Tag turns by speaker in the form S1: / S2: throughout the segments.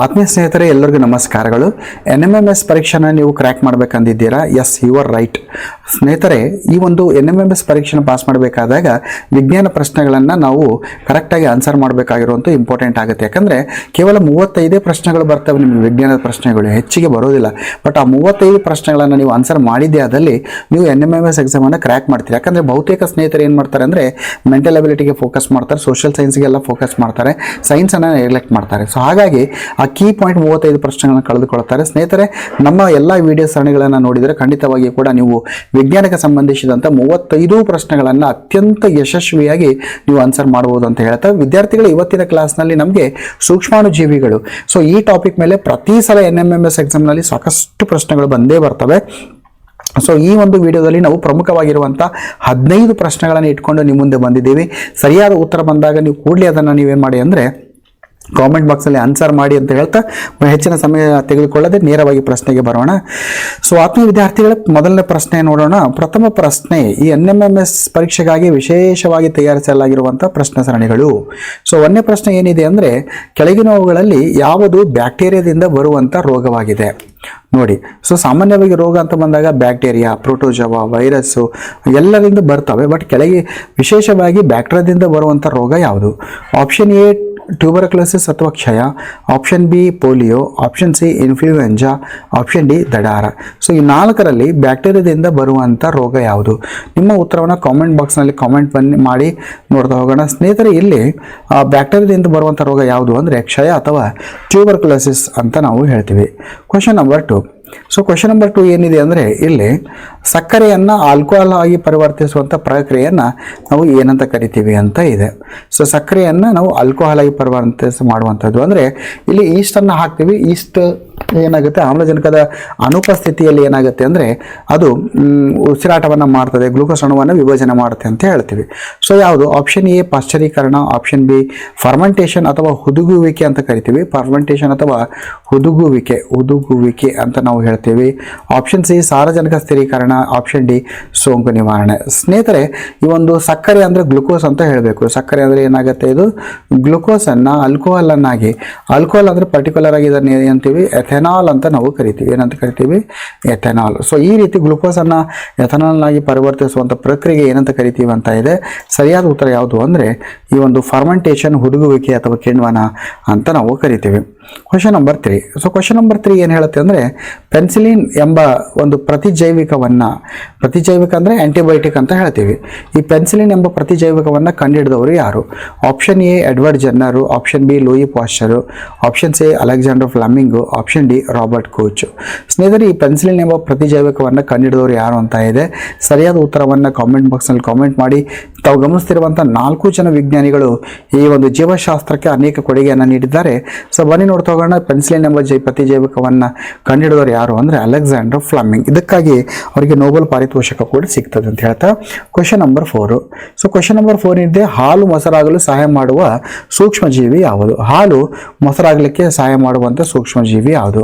S1: ಆತ್ಮೀಯ ಸ್ನೇಹಿತರೆ, ಎಲ್ಲರಿಗೂ ನಮಸ್ಕಾರಗಳು. NMMS ಪರೀಕ್ಷೆನ ನೀವು ಕ್ರ್ಯಾಕ್ ಮಾಡಬೇಕಂದಿದ್ದೀರಾ? ಎಸ್, ಯು ಆರ್ ರೈಟ್ ಸ್ನೇಹಿತರೆ. ಈ ಒಂದು NMMS ಪರೀಕ್ಷೆನ ಪಾಸ್ ಮಾಡಬೇಕಾದಾಗ ವಿಜ್ಞಾನ ಪ್ರಶ್ನೆಗಳನ್ನು ನಾವು ಕರೆಕ್ಟಾಗಿ ಆನ್ಸರ್ ಮಾಡಬೇಕಾಗಿರುವಂಥ ಇಂಪಾರ್ಟೆಂಟ್ ಆಗುತ್ತೆ. ಯಾಕಂದರೆ ಕೇವಲ 35 ಪ್ರಶ್ನೆಗಳು ಬರ್ತವೆ ನಿಮಗೆ, ವಿಜ್ಞಾನದ ಪ್ರಶ್ನೆಗಳು ಹೆಚ್ಚಿಗೆ ಬರೋದಿಲ್ಲ. ಬಟ್ ಆ 35 ಪ್ರಶ್ನೆಗಳನ್ನು ನೀವು ಆನ್ಸರ್ ಮಾಡಿದ್ದೇ ಆದಲ್ಲಿ ನೀವು NMMS ಎಕ್ಸಾಮನ್ನು ಕ್ರ್ಯಾಕ್ ಮಾಡ್ತೀರಿ. ಯಾಕಂದರೆ ಬಹುತೇಕ ಸ್ನೇಹಿತರು ಏನು ಮಾಡ್ತಾರೆ ಅಂದರೆ ಮೆಂಟಲ್ ಅಬಿಲಿಟಿಗೆ ಫೋಕಸ್ ಮಾಡ್ತಾರೆ, ಸೋಷಿಯಲ್ ಸೈನ್ಸ್ಗೆಲ್ಲ ಫೋಕಸ್ ಮಾಡ್ತಾರೆ, ಸೈನ್ಸನ್ನು ನೆಗ್ಲೆಕ್ಟ್ ಮಾಡ್ತಾರೆ. ಸೊ ಹಾಗಾಗಿ ಆ ಕೀ ಪಾಯಿಂಟ್ 35 ಪ್ರಶ್ನೆಗಳನ್ನು ಕಳೆದುಕೊಳ್ತಾರೆ. ಸ್ನೇಹಿತರೆ, ನಮ್ಮ ಎಲ್ಲ ವಿಡಿಯೋ ಸರಣಿಗಳನ್ನು ನೋಡಿದರೆ ಖಂಡಿತವಾಗಿ ಕೂಡ ನೀವು ವಿಜ್ಞಾನಕ್ಕೆ ಸಂಬಂಧಿಸಿದಂಥ 35 ಪ್ರಶ್ನೆಗಳನ್ನು ಅತ್ಯಂತ ಯಶಸ್ವಿಯಾಗಿ ನೀವು ಆನ್ಸರ್ ಮಾಡಬಹುದು ಅಂತ ಹೇಳ್ತಾರೆ. ವಿದ್ಯಾರ್ಥಿಗಳು, ಇವತ್ತಿನ ಕ್ಲಾಸ್ನಲ್ಲಿ ನಮಗೆ ಸೂಕ್ಷ್ಮಾಣುಜೀವಿಗಳು, ಸೊ ಈ ಟಾಪಿಕ್ ಮೇಲೆ ಪ್ರತಿ ಸಲ NMMS ಎಕ್ಸಾಮ್ನಲ್ಲಿ ಸಾಕಷ್ಟು ಪ್ರಶ್ನೆಗಳು ಬಂದೇ ಬರ್ತವೆ. ಸೊ ಈ ಒಂದು ವಿಡಿಯೋದಲ್ಲಿ ನಾವು ಪ್ರಮುಖವಾಗಿರುವಂಥ 15 ಪ್ರಶ್ನೆಗಳನ್ನು ಇಟ್ಕೊಂಡು ನಿಮ್ಮ ಮುಂದೆ ಬಂದಿದ್ದೀವಿ. ಸರಿಯಾದ ಉತ್ತರ ಬಂದಾಗ ನೀವು ಕೂಡಲೇ ಅದನ್ನು ನೀವೇನು ಮಾಡಿ ಅಂದರೆ ಕಾಮೆಂಟ್ ಬಾಕ್ಸಲ್ಲಿ ಆನ್ಸರ್ ಮಾಡಿ ಅಂತ ಹೇಳ್ತಾ ಹೆಚ್ಚಿನ ಸಮಯ ತೆಗೆದುಕೊಳ್ಳದೆ ನೇರವಾಗಿ ಪ್ರಶ್ನೆಗೆ ಬರೋಣ. ಸೊ ಆತ್ಮೀಯ ವಿದ್ಯಾರ್ಥಿಗಳ ಮೊದಲನೇ ಪ್ರಶ್ನೆ ನೋಡೋಣ. ಪ್ರಥಮ ಪ್ರಶ್ನೆ, ಈ NMMS ಪರೀಕ್ಷೆಗಾಗಿ ವಿಶೇಷವಾಗಿ ತಯಾರಿಸಲಾಗಿರುವಂಥ ಪ್ರಶ್ನೆ ಸರಣಿಗಳು. ಸೊ ಒಂದನೇ ಪ್ರಶ್ನೆ ಏನಿದೆ ಅಂದರೆ, ಕೆಳಗಿನವುಗಳಲ್ಲಿ ಯಾವುದು ಬ್ಯಾಕ್ಟೀರಿಯಾದಿಂದ ಬರುವಂಥ ರೋಗವಾಗಿದೆ? ನೋಡಿ, ಸೊ ಸಾಮಾನ್ಯವಾಗಿ ರೋಗ ಅಂತ ಬಂದಾಗ ಬ್ಯಾಕ್ಟೀರಿಯಾ, ಪ್ರೋಟೋಜೋವಾ, ವೈರಸ್ಸು ಎಲ್ಲರಿಂದ ಬರ್ತವೆ. ಬಟ್ ಕೆಳಗೆ ವಿಶೇಷವಾಗಿ ಬ್ಯಾಕ್ಟೀರಿಯಾದಿಂದ ಬರುವಂಥ ರೋಗ ಯಾವುದು? ಆಪ್ಷನ್ ಎ ಟ್ಯೂಬರ್ಕ್ಯುಲೋಸಿಸ್ ಅಥವಾ ಕ್ಷಯ, option B polio, option C influenza, option D ದಡಾರ. ಸೊ ಈ 4ರಲ್ಲಿ ಬ್ಯಾಕ್ಟೀರಿಯಾದಿಂದ ಬರುವಂಥ ರೋಗ ಯಾವುದು? ನಿಮ್ಮ ಉತ್ತರವನ್ನು ಕಾಮೆಂಟ್ ಬಾಕ್ಸ್ನಲ್ಲಿ ಕಾಮೆಂಟ್ ಮಾಡಿ ನೋಡ್ತಾ ಹೋಗೋಣ. ಸ್ನೇಹಿತರೆ, ಇಲ್ಲಿ ಬ್ಯಾಕ್ಟೀರಿಯಾದಿಂದ ಬರುವಂಥ ರೋಗ ಯಾವುದು ಅಂದರೆ ಕ್ಷಯ ಅಥವಾ ಟ್ಯೂಬರ್ಕ್ಯುಲೋಸಿಸ್ ಅಂತ ನಾವು ಹೇಳ್ತೀವಿ. Question number 2. So question number 2 ಏನಿದೆ ಅಂದರೆ, ಇಲ್ಲಿ ಸಕ್ಕರೆಯನ್ನು ಆಲ್ಕೋಹಾಲ್ ಆಗಿ ಪರಿವರ್ತಿಸುವಂಥ ಪ್ರಕ್ರಿಯೆಯನ್ನು ನಾವು ಏನಂತ ಕರಿತೀವಿ ಅಂತ ಇದೆ. ಸೊ ಸಕ್ಕರೆಯನ್ನು ನಾವು ಆಲ್ಕೋಹಾಲ್ ಆಗಿ ಮಾಡುವಂಥದ್ದು ಅಂದರೆ ಇಲ್ಲಿ ಈಸ್ಟನ್ನು ಹಾಕ್ತೀವಿ. ಈಸ್ಟ್ ಏನಾಗುತ್ತೆ, ಆಮ್ಲಜನಕದ ಅನುಪಸ್ಥಿತಿಯಲ್ಲಿ ಏನಾಗುತ್ತೆ ಅಂದರೆ ಅದು ಉಸಿರಾಟವನ್ನು ಮಾಡ್ತದೆ, ಗ್ಲೂಕೋಸ್ ಅಣುವನ್ನು ವಿಭಜನೆ ಮಾಡುತ್ತೆ ಅಂತ ಹೇಳ್ತೀವಿ. ಸೊ ಯಾವುದು? ಆಪ್ಷನ್ ಎ ಪಾಶ್ಚರೀಕರಣ, ಆಪ್ಷನ್ ಬಿ ಫರ್ಮೆಂಟೇಷನ್ ಅಥವಾ ಹುದುಗುವಿಕೆ ಅಂತ ಕರಿತೀವಿ. ಫರ್ಮೆಂಟೇಷನ್ ಅಥವಾ ಹುದುಗುವಿಕೆ ಅಂತ ನಾವು ಹೇಳ್ತೀವಿ. ಆಪ್ಷನ್ ಸಿ ಸಾರಜನಕ ಸ್ಥಿರೀಕರಣ, ಆಪ್ಷನ್ ಡಿ ಸೋಂಕು ನಿವಾರಣೆ. ಸ್ನೇಹಿತರೆ, ಈ ಒಂದು ಸಕ್ಕರೆ ಅಂದರೆ ಗ್ಲುಕೋಸ್ ಅಂತ ಹೇಳಬೇಕು. ಸಕ್ಕರೆ ಅಂದರೆ ಏನಾಗುತ್ತೆ, ಇದು ಗ್ಲುಕೋಸನ್ನು ಆಲ್ಕೋಹಾಲನ್ನಾಗಿ, ಆಲ್ಕೋಹಾಲ್ ಅಂದರೆ ಪರ್ಟಿಕ್ಯುಲರ್ ಆಗಿ ಇದನ್ನು ಏನಂತೀವಿ, ಎಥೆನಾಲ್ ಅಂತ ನಾವು ಕರಿತೀವಿ. ಏನಂತ ಕರಿತೀವಿ? ಎಥೆನಾಲ್. ಸೊ ಈ ರೀತಿ ಗ್ಲುಕೋಸನ್ನು ಎಥೆನಾಲ್ನಾಗಿ ಪರಿವರ್ತಿಸುವಂಥ ಪ್ರಕ್ರಿಯೆ ಏನಂತ ಕರಿತೀವಿ ಅಂತ ಇದೆ. ಸರಿಯಾದ ಉತ್ತರ ಯಾವುದು ಅಂದರೆ ಈ ಒಂದು ಫರ್ಮೆಂಟೇಷನ್, ಹುದುಗುವಿಕೆ ಅಥವಾ ಕಿಣ್ವನ ಅಂತ ನಾವು ಕರಿತೀವಿ. Question number 3. So question number 3 ಏನು ಹೇಳುತ್ತೆ ಅಂದರೆ, ಪೆನ್ಸಿಲಿನ್ ಎಂಬ ಒಂದು ಪ್ರತಿಜೈವಿಕ ಅಂದರೆ ಆಂಟಿಬಯೋಟಿಕ್ ಅಂತ ಹೇಳ್ತೀವಿ. ಈ ಪೆನ್ಸಿಲಿನ್ ಎಂಬ ಪ್ರತಿಜೈವಿಕವನ್ನು ಕಂಡುಹಿಡಿದವರು ಯಾರು? Option A Edward Jenner, option B Louis Pasteur, option C Alexander Fleming, option D Robert Koch. ಸ್ನೇಹಿತರೆ, ಈ ಪೆನ್ಸಿಲಿನ್ ಎಂಬ ಪ್ರತಿಜೈವಿಕವನ್ನು ಕಂಡುಹಿಡಿದವರು ಯಾರು ಅಂತ ಇದೆ. ಸರಿಯಾದ ಉತ್ತರವನ್ನು ಕಾಮೆಂಟ್ ಬಾಕ್ಸ್ನಲ್ಲಿ ಕಾಮೆಂಟ್ ಮಾಡಿ. ತಾವು ಗಮನಿಸ್ತಿರುವಂಥ 4 ಜನ ವಿಜ್ಞಾನಿಗಳು ಈ ಒಂದು ಜೀವಶಾಸ್ತ್ರಕ್ಕೆ ಅನೇಕ ಕೊಡುಗೆಯನ್ನು ನೀಡಿದ್ದಾರೆ. ಸೊ ಬನ್ನಿ ನೋಡ್ತಾ ಹೋಗೋಣ. ಪೆನ್ಸಿಲಿನ್ ಎಂಬ ಪ್ರತಿಜೈವಿಕವನ್ನು ಕಂಡುಹಿಡಿದವರು ಯಾರು ಅಂದರೆ ಅಲೆಕ್ಸಾಂಡರ್ ಫ್ಲೆಮಿಂಗ್. ಇದಕ್ಕಾಗಿ ಅವರಿಗೆ ನೊಬೆಲ್ ಪಾರಿತೋಷಕ ಕೂಡ ಸಿಗ್ತದೆ ಅಂತ ಹೇಳ್ತಾ question number 4. So question number 4 ಇದೆ, ಹಾಲು ಮೊಸರಾಗಲು ಸಹಾಯ ಮಾಡುವ ಸೂಕ್ಷ್ಮಜೀವಿ ಯಾವುದು? ಹಾಲು ಮೊಸರಾಗಲಿಕ್ಕೆ ಸಹಾಯ ಮಾಡುವಂಥ ಸೂಕ್ಷ್ಮಜೀವಿ ಯಾವುದು?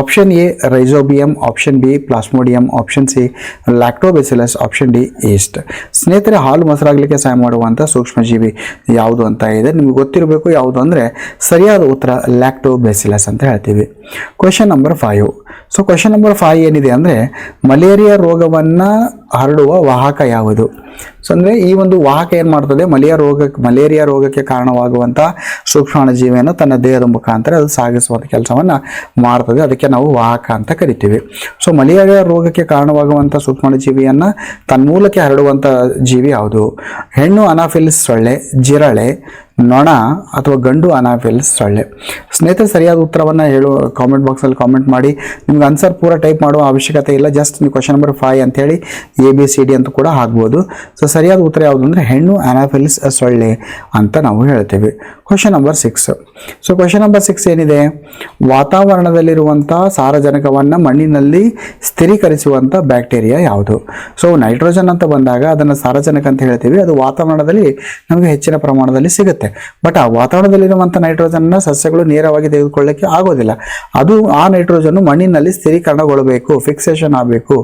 S1: Option A rhizobium, option B plasmodium, option C lactobacillus, option D East. ಸ್ನೇಹಿತರೆ, ಹಾಲು ಮೊಸರಾಗಲಿಕ್ಕೆ ಸಹಾಯ ಮಾಡುವಂಥ ಸೂಕ್ಷ್ಮಜೀವಿ ಯಾವುದು ಅಂತ ಇದೆ. ನಿಮ್ಗೆ ಗೊತ್ತಿರಬೇಕು ಯಾವುದು ಅಂದರೆ ಸರಿಯಾದ ಉತ್ತರ ಲ್ಯಾಕ್ಟೋಬೆಸಿಲಸ್ ಅಂತ ಹೇಳ್ತೀವಿ. Question number 5. So question number 5 ಏನಿದೆ ಅಂದರೆ, ಮಲೇರಿಯಾ ರೋಗವನ್ನು ಹರಡುವ ವಾಹಕ ಯಾವುದು? ಸೊ ಅಂದರೆ ಈ ಒಂದು ವಾಹಕ ಏನು ಮಾಡ್ತದೆ, ಮಲೇರಿಯಾ ರೋಗಕ್ಕೆ ಕಾರಣವಾಗುವಂಥ ಸೂಕ್ಷ್ಮಾಣುಜೀವಿಯನ್ನು ತನ್ನ ದೇಹದ ಮುಖಾಂತರ ಅದು ಸಾಗಿಸುವಂಥ ಕೆಲಸವನ್ನು ಮಾಡ್ತದೆ. ಅದಕ್ಕೆ ನಾವು ವಾಹಕ ಅಂತ ಕರಿತೀವಿ. ಸೊ ಮಲೇರಿಯಾ ರೋಗಕ್ಕೆ ಕಾರಣವಾಗುವಂಥ ಸೂಕ್ಷ್ಮಾಣುಜೀವಿಯನ್ನು ತನ್ಮೂಲಕ್ಕೆ ಹರಡುವಂಥ ಜೀವಿ ಯಾವುದು? ಹೆಣ್ಣು ಅನಾಫಿಲಿಸ್ ಸೊಳ್ಳೆ, ಜಿರಳೆ, ನೊಣ ಅಥವಾ ಗಂಡು ಅನಾಫಿಲಿಸ್ ಸೊಳ್ಳೆ. ಸ್ನೇಹಿತರೆ, ಸರಿಯಾದ ಉತ್ತರವನ್ನು ಕಾಮೆಂಟ್ ಬಾಕ್ಸಲ್ಲಿ ಕಾಮೆಂಟ್ ಮಾಡಿ. ನಿಮ್ಗೆ ಆನ್ಸರ್ ಪೂರ ಟೈಪ್ ಮಾಡುವ ಅವಶ್ಯಕತೆ ಇಲ್ಲ. ಜಸ್ಟ್ ನೀವು ಕ್ವಶನ್ ನಂಬರ್ 5 ಅಂತೇಳಿ ABCD ಅಂತ ಕೂಡ ಹಾಕ್ಬೋದು. ಸೊ ಸರಿಯಾದ ಉತ್ತರ ಯಾವುದು ಅಂದರೆ ಹೆಣ್ಣು ಅನಾಫಿಲಿಸ್ ಸೊಳ್ಳೆ ಅಂತ ನಾವು ಹೇಳ್ತೇವೆ. Question number 6. So question number 6 ಏನಿದೆ, ವಾತಾವರಣದಲ್ಲಿರುವಂಥ ಸಾರಜನಕವನ್ನು ಮಣ್ಣಿನಲ್ಲಿ ಸ್ಥಿರೀಕರಿಸುವಂಥ ಬ್ಯಾಕ್ಟೀರಿಯಾ ಯಾವುದು? ಸೊ ನೈಟ್ರೋಜನ್ ಅಂತ ಬಂದಾಗ ಅದನ್ನು ಸಾರಜನಕ ಅಂತ ಹೇಳ್ತೀವಿ. ಅದು ವಾತಾವರಣದಲ್ಲಿ ನಮಗೆ ಹೆಚ್ಚಿನ ಪ್ರಮಾಣದಲ್ಲಿ ಸಿಗುತ್ತೆ. ಇರುತ್ತೆ. ಬಟ್ ಆ ವಾತಾವರಣದಲ್ಲಿರುವಂಥ ನೈಟ್ರೋಜನ್ನ ಸಸ್ಯಗಳು ನೇರವಾಗಿ ತೆಗೆದುಕೊಳ್ಳಕ್ಕೆ ಆಗೋದಿಲ್ಲ. ಅದು ಆ ನೈಟ್ರೋಜನ್ ಮಣ್ಣಿನಲ್ಲಿ ಸ್ಥಿರೀಕರಣಗೊಳ್ಳಬೇಕು, ಫಿಕ್ಸೇಷನ್ ಆಗಬೇಕು.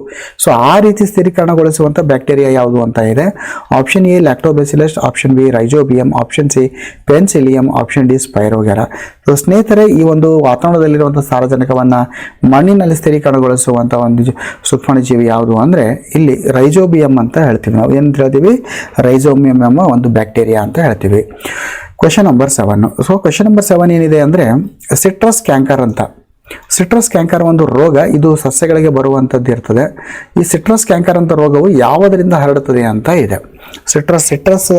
S1: ಸೊ ಆ ರೀತಿ ಸ್ಥಿರೀಕರಣಗೊಳಿಸುವಂಥ ಬ್ಯಾಕ್ಟೀರಿಯಾ ಯಾವುದು ಅಂತ ಇದೆ. Option A lactobacillus, option B rhizobium, option C penicillium, option D spirogyra. So ಸ್ನೇಹಿತರೆ, ಈ ಒಂದು ವಾತಾವರಣದಲ್ಲಿರುವಂಥ ಸಾರಜನಕವನ್ನು ಮಣ್ಣಿನಲ್ಲಿ ಸ್ಥಿರೀಕರಣಗೊಳಿಸುವಂಥ ಒಂದು ಸೂಕ್ಷ್ಮಾಣುಜೀವಿ ಯಾವುದು ಅಂದರೆ ಇಲ್ಲಿ ರೈಜೋಬಿಯಂ ಅಂತ ಹೇಳ್ತೀವಿ. ನಾವು ಏನು ಹೇಳ್ತೀವಿ, ರೈಜೋಬಿಯಂ ಎಂಬ ಒಂದು ಬ್ಯಾಕ್ಟೀರಿಯಾ ಅಂತ ಹೇಳ್ತೀವಿ. Question number 7. So question number 7 ಏನಿದೆ ಅಂದರೆ ಸಿಟ್ರಸ್ ಕ್ಯಾಂಕರ್ ಅಂತ. ಸಿಟ್ರಸ್ ಕ್ಯಾಂಕರ್ ಒಂದು ರೋಗ, ಇದು ಸಸ್ಯಗಳಿಗೆ ಬರುವಂಥದ್ದು ಇರ್ತದೆ. ಈ ಸಿಟ್ರಸ್ ಕ್ಯಾಂಕರ್ ಅಂತ ರೋಗವು ಯಾವುದರಿಂದ ಹರಡುತ್ತದೆ ಅಂತ ಇದೆ. ಸಿಟ್ರಸ್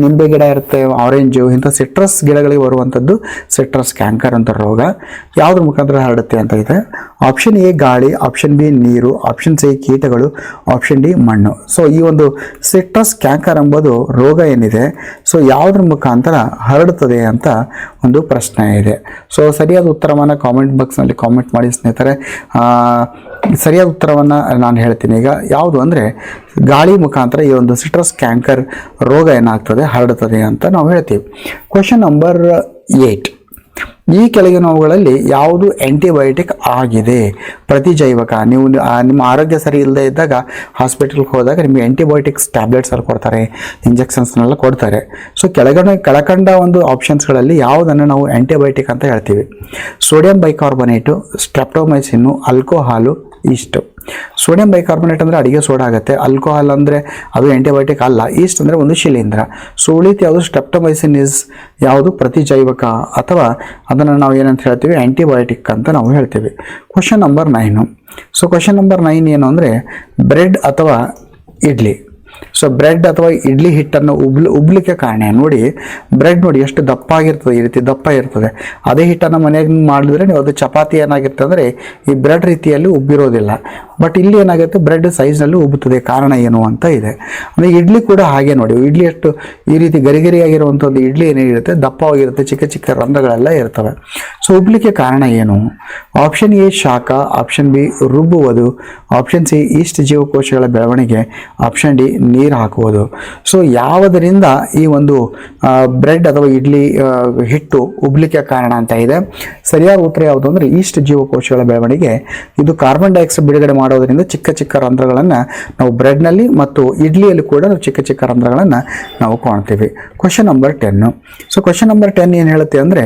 S1: ನಿಂಬೆ ಗಿಡ ಇರುತ್ತೆ, ಆರೆಂಜು, ಇಂಥ ಸಿಟ್ರಸ್ ಗಿಡಗಳಿಗೆ ಬರುವಂಥದ್ದು ಸಿಟ್ರಸ್ ಕ್ಯಾಂಕರ್ ಅಂತ ರೋಗ. ಯಾವುದ್ರ ಮುಖಾಂತರ ಹರಡುತ್ತೆ ಅಂತ ಇದೆ. ಆಪ್ಷನ್ ಎ ಗಾಳಿ, ಆಪ್ಷನ್ ಬಿ ನೀರು, ಆಪ್ಷನ್ ಸಿ ಕೀಟಗಳು, ಆಪ್ಷನ್ ಡಿ ಮಣ್ಣು. ಸೊ ಈ ಒಂದು ಸಿಟ್ರಸ್ ಕ್ಯಾಂಕರ್ ಎಂಬುದು ರೋಗ ಏನಿದೆ, ಸೊ ಯಾವುದ್ರ ಮುಖಾಂತರ ಹರಡುತ್ತದೆ ಅಂತ ಒಂದು ಪ್ರಶ್ನೆ ಇದೆ. ಸೊ ಸರಿಯಾದ ಉತ್ತರವನ್ನು ಕಾಮೆಂಟ್ ಬಾಕ್ಸ್ನಲ್ಲಿ ಕಾಮೆಂಟ್ ಮಾಡಿ ಸ್ನೇಹಿತರೆ. ಸರಿಯಾದ ಉತ್ತರವನ್ನು ನಾನು ಹೇಳ್ತೀನಿ ಈಗ. ಯಾವುದು ಅಂದರೆ ಗಾಳಿ ಮುಖಾಂತರ ಈ ಒಂದು ಸಿಟ್ರಸ್ ಕ್ಯಾಂಕರ್ ರೋಗ ಏನಾಗ್ತದೆ, ಹರಡುತ್ತದೆ ಅಂತ ನಾವು ಹೇಳ್ತೀವಿ. Question number 8. ಈ ಕೆಳಗಿನವುಗಳಲ್ಲಿ ಯಾವುದು ಆ್ಯಂಟಿಬಯೋಟಿಕ್ ಆಗಿದೆ? ಪ್ರತಿಜೈವಕ. ನೀವು ನಿಮ್ಮ ಆರೋಗ್ಯ ಸರಿ ಇಲ್ಲದೆ ಇದ್ದಾಗ ಹಾಸ್ಪಿಟಲ್ಗೆ ಹೋದಾಗ ನಿಮಗೆ ಆ್ಯಂಟಿಬಯೋಟಿಕ್ಸ್ ಟ್ಯಾಬ್ಲೆಟ್ಸ್ ಅಲ್ಲಿ ಕೊಡ್ತಾರೆ, ಇಂಜೆಕ್ಷನ್ಸ್ನೆಲ್ಲ ಕೊಡ್ತಾರೆ. ಸೊ ಕೆಳಕಂಡ ಒಂದು ಆಪ್ಷನ್ಸ್ಗಳಲ್ಲಿ ಯಾವುದನ್ನು ನಾವು ಆ್ಯಂಟಿಬಯೋಟಿಕ್ ಅಂತ ಹೇಳ್ತೀವಿ. Sodium bicarbonate, streptomycin, alcohol, yeast. Sodium bicarbonate ಅಂದರೆ ಅಡಿಗೆ ಸೋಡಾ ಆಗುತ್ತೆ. ಆಲ್ಕೋಹಾಲ್ ಅಂದರೆ ಅದು ಆ್ಯಂಟಿಬಯೋಟಿಕ್ ಅಲ್ಲ. ಈಸ್ಟ್ ಅಂದರೆ ಒಂದು ಶಿಲೀಂಧ್ರ. ಸೊ ಉಳಿತು ಯಾವುದು, ಸ್ಟ್ರೆಪ್ಟೊಮೈಸಿನ್ ಇಸ್ ಯಾವುದು, ಪ್ರತಿಜೈವಕ, ಅಥವಾ ಅದನ್ನು ನಾವು ಏನಂತ ಹೇಳ್ತೀವಿ, ಆ್ಯಂಟಿಬಯೋಟಿಕ್ ಅಂತ ನಾವು ಹೇಳ್ತೀವಿ. Question number 9. So question number 9 ಏನು ಅಂದರೆ ಬ್ರೆಡ್ ಅಥವಾ ಇಡ್ಲಿ. ಸೊ ಬ್ರೆಡ್ ಅಥವಾ ಇಡ್ಲಿ ಹಿಟ್ಟನ್ನು ಉಬ್ಲಿಕ್ಕೆ ಕಾರಣ ನೋಡಿ. ಬ್ರೆಡ್ ನೋಡಿ ಎಷ್ಟು ದಪ್ಪ ಆಗಿರ್ತದೆ, ಈ ರೀತಿ ದಪ್ಪ ಇರ್ತದೆ. ಅದೇ ಹಿಟ್ಟನ್ನು ಮನೆಯಾಗ ಮಾಡಿದ್ರೆ ನೀವು ಅದು ಚಪಾತಿ ಏನಾಗುತ್ತೆ ಅಂದರೆ ಈ ಬ್ರೆಡ್ ರೀತಿಯಲ್ಲಿ ಉಬ್ಬಿರೋದಿಲ್ಲ. ಬಟ್ ಇಲ್ಲಿ ಏನಾಗುತ್ತೆ, ಬ್ರೆಡ್ ಸೈಜ್ನಲ್ಲಿ ಉಬ್ಬುತ್ತದೆ. ಕಾರಣ ಏನು ಅಂತ ಇದೆ. ಅಂದರೆ ಇಡ್ಲಿ ಕೂಡ ಹಾಗೆ ನೋಡಿ, ಇಡ್ಲಿ ಎಷ್ಟು ಈ ರೀತಿ ಗರಿಗರಿಯಾಗಿರುವಂಥದ್ದು ಇಡ್ಲಿ ಏನಿರುತ್ತೆ, ದಪ್ಪವಾಗಿರುತ್ತೆ, ಚಿಕ್ಕ ಚಿಕ್ಕ ರಂಧ್ರಗಳೆಲ್ಲ ಇರ್ತವೆ. ಸೊ ಉಬ್ಲಿಕ್ಕೆ ಕಾರಣ ಏನು? ಆಪ್ಷನ್ ಎ ಶಾಖ, ಆಪ್ಷನ್ ಬಿ ರುಬ್ಬುವುದು, ಆಪ್ಷನ್ ಸಿ ಈಸ್ಟ್ ಜೀವಕೋಶಗಳ ಬೆಳವಣಿಗೆ, ಆಪ್ಷನ್ ಡಿ ನೀರು ಹಾಕುವುದು. ಸೊ ಯಾವುದರಿಂದ ಈ ಒಂದು ಬ್ರೆಡ್ ಅಥವಾ ಇಡ್ಲಿ ಹಿಟ್ಟು ಉಬ್ಲಿಕ್ಕೆ ಕಾರಣ ಅಂತ ಇದೆ. ಸರಿಯಾದ ಉತ್ತರ ಯಾವುದು ಅಂದರೆ ಈಸ್ಟ್ ಜೀವಕೋಶಗಳ ಬೆಳವಣಿಗೆ. ಇದು ಕಾರ್ಬನ್ ಡೈಆಕ್ಸೈಡ್ ಬಿಡುಗಡೆ ಮಾಡೋದರಿಂದ ಚಿಕ್ಕ ಚಿಕ್ಕ ರಂಧ್ರಗಳನ್ನು ನಾವು ಬ್ರೆಡ್ನಲ್ಲಿ ಮತ್ತು ಇಡ್ಲಿಯಲ್ಲಿ ಕೂಡ ನಾವು ಚಿಕ್ಕ ಚಿಕ್ಕ ರಂಧ್ರಗಳನ್ನು ನಾವು ಕಾಣ್ತೀವಿ. Question number 10. So question number 10 ಏನು ಹೇಳುತ್ತೆ ಅಂದರೆ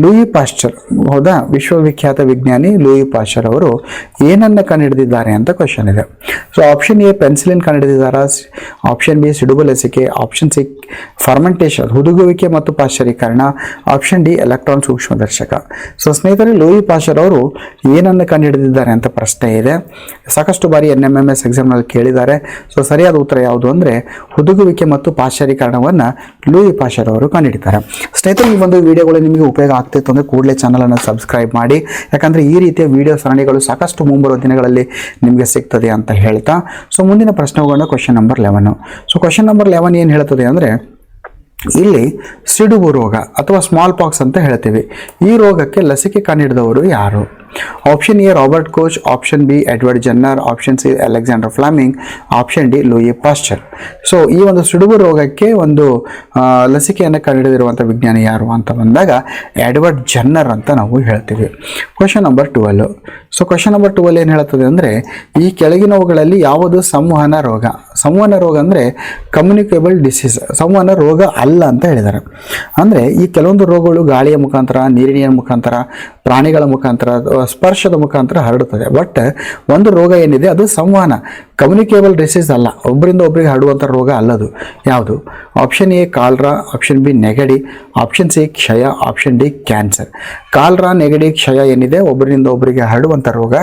S1: ಲೂಯಿ ಪಾಶ್ಚರ್, ಹೌದಾ, ವಿಶ್ವವಿಖ್ಯಾತ ವಿಜ್ಞಾನಿ ಲೂಯಿ ಪಾಶ್ಚರ್ ಅವರು ಏನನ್ನು ಕಂಡುಹಿಡಿದಿದ್ದಾರೆ ಅಂತ ಕ್ವೆಶನ್ ಇದೆ. ಸೊ ಆಪ್ಷನ್ ಎ ಪೆನ್ಸಿಲಿನ್ ಕಂಡುಹಿಡಿದಿದ್ದಾರೆ, ಆಪ್ಷನ್ ಬಿ ಸಿಡುಬು ಲಸಿಕೆ, ಆಪ್ಷನ್ ಸಿ ಫರ್ಮೆಂಟೇಷನ್ ಹುದುಗುವಿಕೆ ಮತ್ತು ಪಾಶ್ಚರೀಕರಣ, ಆಪ್ಷನ್ ಡಿ ಎಲೆಕ್ಟ್ರಾನ್ ಸೂಕ್ಷ್ಮದರ್ಶಕ. ಸೊ ಸ್ನೇಹಿತರೆ, ಲೂಯಿ ಪಾಶ್ಚರ್ ಅವರು ಏನನ್ನು ಕಂಡುಹಿಡಿದಿದ್ದಾರೆ ಅಂತ ಪ್ರಶ್ನೆ ಇದೆ. ಸಾಕಷ್ಟು ಬಾರಿ NMMS ಎಕ್ಸಾಮ್ನಲ್ಲಿ ಕೇಳಿದ್ದಾರೆ. ಸೊ ಸರಿಯಾದ ಉತ್ತರ ಯಾವುದು ಅಂದರೆ ಹುದುಗುವಿಕೆ ಮತ್ತು ಪಾಶ್ಚರೀಕರಣವನ್ನು ಲೂಯಿ ಪಾಶ್ಚರ್ ಅವರು ಕಂಡುಹಿಡಿತಾರೆ. ಸ್ನೇಹಿತರೆ, ಈ ಒಂದು ವಿಡಿಯೋಗಳು ನಿಮಗೆ ಉಪಯೋಗ ಆಗ್ತಿತ್ತು ಅಂದರೆ ಕೂಡಲೇ ಚಾನಲನ್ನು ಸಬ್ಸ್ಕ್ರೈಬ್ ಮಾಡಿ. ಯಾಕಂದರೆ ಈ ರೀತಿಯ ವಿಡಿಯೋ ಸರಣಿಗಳು ಸಾಕಷ್ಟು ಮುಂಬರುವ ದಿನಗಳಲ್ಲಿ ನಿಮಗೆ ಸಿಗ್ತದೆ ಅಂತ ಹೇಳ್ತಾ, ಸೊ ಮುಂದಿನ ಪ್ರಶ್ನೆ ಹೋಗೋಣ. Question number 11. So question number 11 ಏನು ಹೇಳ್ತದೆ ಅಂದರೆ ಇಲ್ಲಿ ಸಿಡುಬು ರೋಗ ಅಥವಾ ಸ್ಮಾಲ್ ಪಾಕ್ಸ್ ಅಂತ ಹೇಳ್ತೀವಿ. ಈ ರೋಗಕ್ಕೆ ಲಸಿಕೆ ಕಂಡುಹಿಡಿದವರು ಯಾರು? Option A Robert Koch, option B Edward Jenner, option C Alexander Fleming, option D Louis Pasteur. So ಈ ಒಂದು ಸಿಡುಬು ರೋಗಕ್ಕೆ ಒಂದು ಲಸಿಕೆಯನ್ನು ಕಂಡುಹಿಡಿದಿರುವಂಥ ವಿಜ್ಞಾನಿ ಯಾರು ಅಂತ ಬಂದಾಗ ಎಡ್ವರ್ಡ್ ಜನ್ನರ್ ಅಂತ ನಾವು ಹೇಳ್ತೀವಿ. Question number 12. So question number 12 ಏನು ಹೇಳ್ತದೆ ಅಂದರೆ ಈ ಕೆಳಗಿನವುಗಳಲ್ಲಿ ಯಾವುದು ಸಂವಹನ ರೋಗ? ಸಂವಹನ ರೋಗ ಅಂದರೆ ಕಮ್ಯುನಿಕೇಬಲ್ ಡಿಸೀಸ್, ಸಂವಹನ ರೋಗ ಅಲ್ಲ ಅಂತ ಹೇಳಿದ್ದಾರೆ. ಅಂದರೆ ಈ ಕೆಲವೊಂದು ರೋಗಗಳು ಗಾಳಿಯ ಮುಖಾಂತರ, ನೀರಿನ ಮುಖಾಂತರ, ಪ್ರಾಣಿಗಳ ಮುಖಾಂತರ, ಸ್ಪರ್ಶದ ಮುಖಾಂತರ ಹರಡುತ್ತದೆ. ಬಟ್ ಒಂದು ರೋಗ ಏನಿದೆ ಅದು ಸಂವಹನ, ಕಮ್ಯುನಿಕೇಬಲ್ ಡಿಸೀಸ್ ಅಲ್ಲ, ಒಬ್ಬರಿಂದ ಒಬ್ಬರಿಗೆ ಹರಡುವಂಥ ರೋಗ ಅಲ್ಲದು. ಯಾವುದು? Option A cholera, option B ನೆಗಡಿ, ಆಪ್ಷನ್ ಸಿ ಕ್ಷಯ, ಆಪ್ಷನ್ ಡಿ ಕ್ಯಾನ್ಸರ್. ಕಾಲ್ರಾ, ನೆಗಡಿ, ಕ್ಷಯ ಏನಿದೆ ಒಬ್ಬರಿಂದ ಒಬ್ಬರಿಗೆ ಹರಡುವಂಥ ರೋಗ.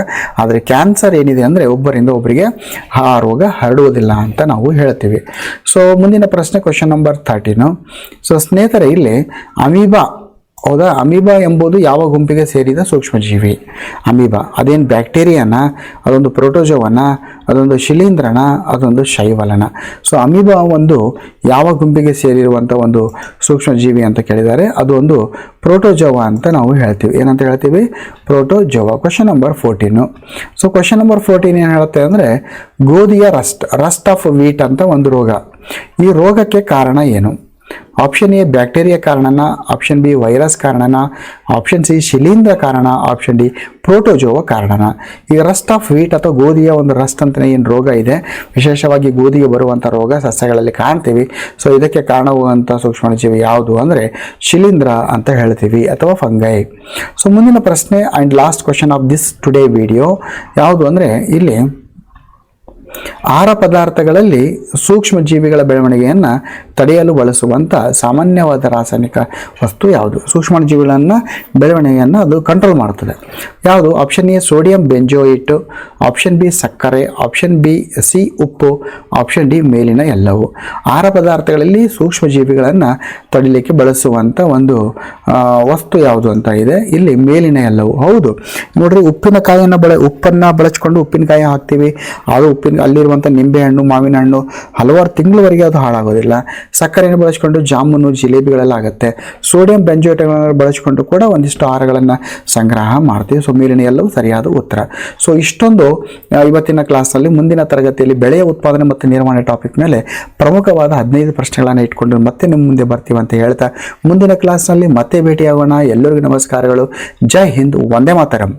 S1: ಆದರೆ ಕ್ಯಾನ್ಸರ್ ಏನಿದೆ ಅಂದರೆ ಒಬ್ಬರಿಂದ ಒಬ್ಬರಿಗೆ ಆ ರೋಗ ಹರಡುವುದಿಲ್ಲ ಅಂತ ನಾವು ಹೇಳ್ತೀವಿ. ಸೊ ಮುಂದಿನ ಪ್ರಶ್ನೆ ಕ್ವೆಶನ್ ನಂಬರ್ 13. ಸೊ ಸ್ನೇಹಿತರೆ, ಇಲ್ಲಿ ಅಮೀಬಾ, ಹೌದಾ, ಅಮೀಬಾ ಎಂಬುದು ಯಾವ ಗುಂಪಿಗೆ ಸೇರಿದ ಸೂಕ್ಷ್ಮಜೀವಿ? ಅಮೀಬಾ ಅದೇನು ಬ್ಯಾಕ್ಟೀರಿಯಾನ, ಅದೊಂದು ಪ್ರೋಟೋಜೋವನ, ಅದೊಂದು ಶಿಲೀಂಧ್ರನ, ಅದೊಂದು ಶೈವಲನ? ಸೊ ಅಮೀಬಾ ಒಂದು ಯಾವ ಗುಂಪಿಗೆ ಸೇರಿರುವಂಥ ಒಂದು ಸೂಕ್ಷ್ಮಜೀವಿ ಅಂತ ಕೇಳಿದ್ದಾರೆ. ಅದು ಒಂದು ಪ್ರೋಟೋಜೋವಾ ಅಂತ ನಾವು ಹೇಳ್ತೀವಿ. ಏನಂತ ಹೇಳ್ತೀವಿ? Protozoa. Question number 14. So question number 14 ಏನು ಹೇಳುತ್ತೆ ಅಂದರೆ ಗೋಧಿಯ ರಸ್ಟ್ ಆಫ್ ವೀಟ್ ಅಂತ ಒಂದು ರೋಗ. ಈ ರೋಗಕ್ಕೆ ಕಾರಣ ಏನು? ಆಪ್ಷನ್ ಎ ಬ್ಯಾಕ್ಟೀರಿಯಾ ಕಾರಣನ, ಆಪ್ಷನ್ ಬಿ ವೈರಸ್ ಕಾರಣನ, ಆಪ್ಷನ್ ಸಿ ಶಿಲೀಂಧ್ರ ಕಾರಣ, ಆಪ್ಷನ್ ಡಿ ಪ್ರೋಟೋಜೋವ ಕಾರಣನ. ಈಗ ರಸ್ಟ್ ಆಫ್ ವೀಟ್ ಅಥವಾ ಗೋಧಿಯ ಒಂದು ರಸ್ಟ್ ಅಂತಲೇ ಏನು ರೋಗ ಇದೆ, ವಿಶೇಷವಾಗಿ ಗೋಧಿಗೆ ಬರುವಂಥ ರೋಗ ಸಸ್ಯಗಳಲ್ಲಿ ಕಾಣ್ತೀವಿ. ಸೊ ಇದಕ್ಕೆ ಕಾರಣವಾಗುವಂಥ ಸೂಕ್ಷ್ಮಾಣುಜೀವಿ ಯಾವುದು ಅಂದರೆ ಶಿಲೀಂಧ್ರ ಅಂತ ಹೇಳ್ತೀವಿ ಅಥವಾ ಫಂಗೈ. ಸೊ ಮುಂದಿನ ಪ್ರಶ್ನೆ and last question of this today video ಯಾವುದು ಅಂದರೆ ಇಲ್ಲಿ ಆಹಾರ ಪದಾರ್ಥಗಳಲ್ಲಿ ಸೂಕ್ಷ್ಮ ಜೀವಿಗಳ ಬೆಳವಣಿಗೆಯನ್ನು ತಡೆಯಲು ಬಳಸುವಂಥ ಸಾಮಾನ್ಯವಾದ ರಾಸಾಯನಿಕ ವಸ್ತು ಯಾವುದು? ಸೂಕ್ಷ್ಮಾಣುಜೀವಿಗಳನ್ನು ಬೆಳವಣಿಗೆಯನ್ನು ಅದು ಕಂಟ್ರೋಲ್ ಮಾಡ್ತದೆ ಯಾವುದು? Option A sodium benzoate, option B ಸಕ್ಕರೆ, ಆಪ್ಷನ್ ಬಿ ಸಿ ಉಪ್ಪು, ಆಪ್ಷನ್ ಡಿ ಮೇಲಿನ ಎಲ್ಲವೂ. ಆಹಾರ ಪದಾರ್ಥಗಳಲ್ಲಿ ಸೂಕ್ಷ್ಮ ಜೀವಿಗಳನ್ನು ತಡಿಲಿಕ್ಕೆ ಬಳಸುವಂಥ ಒಂದು ವಸ್ತು ಯಾವುದು ಅಂತ ಇದೆ. ಇಲ್ಲಿ ಮೇಲಿನ ಎಲ್ಲವೂ. ಹೌದು ನೋಡ್ರಿ, ಉಪ್ಪನ್ನು ಬಳಸ್ಕೊಂಡು ಉಪ್ಪಿನಕಾಯಿ ಹಾಕ್ತೀವಿ. ಅದು ಅಲ್ಲಿರುವಂಥ ನಿಂಬೆಹಣ್ಣು, ಮಾವಿನ ಹಣ್ಣು ಹಲವಾರು ತಿಂಗಳವರೆಗೆ ಅದು ಹಾಳಾಗೋದಿಲ್ಲ. ಸಕ್ಕರೆಯನ್ನು ಬಳಸಿಕೊಂಡು ಜಾಮೂನು, ಜಿಲೇಬಿಗಳೆಲ್ಲ ಆಗುತ್ತೆ. ಸೋಡಿಯಂ ಬೆಂಜೋಯೇಟ್ಗಳನ್ನು ಬಳಸಿಕೊಂಡು ಕೂಡ ಒಂದಿಷ್ಟು ಆಹಾರಗಳನ್ನು ಸಂಗ್ರಹ ಮಾಡ್ತೀವಿ. ಸೊ ಮೇಲಿನ ಎಲ್ಲವೂ ಸರಿಯಾದ ಉತ್ತರ. ಸೊ ಇಷ್ಟೊಂದು ಇವತ್ತಿನ ಕ್ಲಾಸ್ನಲ್ಲಿ ಮುಂದಿನ ತರಗತಿಯಲ್ಲಿ ಬೆಳೆಯ ಉತ್ಪಾದನೆ ಮತ್ತು ನಿರ್ವಹಣೆ ಟಾಪಿಕ್ ಮೇಲೆ ಪ್ರಮುಖವಾದ 15 ಪ್ರಶ್ನೆಗಳನ್ನು ಇಟ್ಕೊಂಡು ಮತ್ತೆ ನಿಮ್ಮ ಮುಂದೆ ಬರ್ತೀವಿ ಅಂತ ಹೇಳ್ತಾ ಮುಂದಿನ ಕ್ಲಾಸ್ನಲ್ಲಿ ಮತ್ತೆ ಭೇಟಿಯಾಗೋಣ. ಎಲ್ಲರಿಗೂ ನಮಸ್ಕಾರಗಳು. ಜೈ ಹಿಂದ್, ವಂದೇ ಮಾತರಂ.